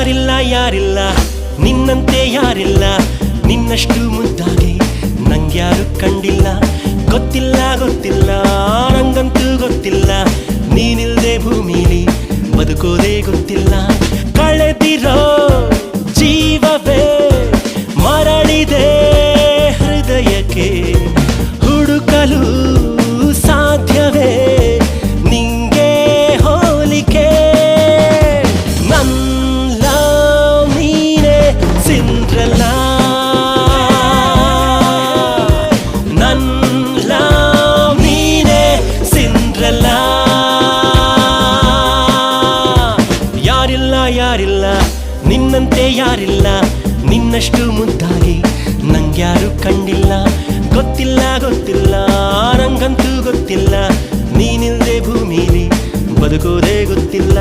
ಯಾರಿಲ್ಲ ನಿನ್ನಂತೆ ಯಾರಿಲ್ಲ ನಿನ್ನಷ್ಟು ಮುದ್ದಾಗಿ ನಂಗ್ಯಾರು ಕಂಡಿಲ್ಲ ಗೊತ್ತಿಲ್ಲ ನಂಗಂತೂ ಗೊತ್ತಿಲ್ಲ ನೀನಿಲ್ದೆ ಭೂಮಿಲಿ ಬದುಕೋದೇ ಗೊತ್ತಿಲ್ಲ ಕಳೆದಿರೋ ಜೀವವೇ ಮರಳಿದೆ ಹೃದಯಕ್ಕೆ ಹುಡುಕಲು ಸಾಧ್ಯವೇ ನಿಂಗೆ ಹೋಲಿಕೆ ನನ್ನ ನೀನೆ ಸಿಂಡ್ರೆಲ್ಲ ನನ್ನ ನೀನೆ ಸಿಂಡ್ರೆಲ್ಲ ಯಾರಿಲ್ಲ ನಿನ್ನಂತೆ ಯಾರಿಲ್ಲ ನಿನ್ನಷ್ಟು ಮುದ್ದಾಗಿ ನಂಗ್ಯಾರು ಕಂಡಿಲ್ಲ ಗೊತ್ತಿಲ್ಲ ನಂಗಂತೂ ಗೊತ್ತಿಲ್ಲ ನೀನಿಲ್ದೆ ಭೂಮಿಲಿ ಬದುಕೋದೇ ಗೊತ್ತಿಲ್ಲ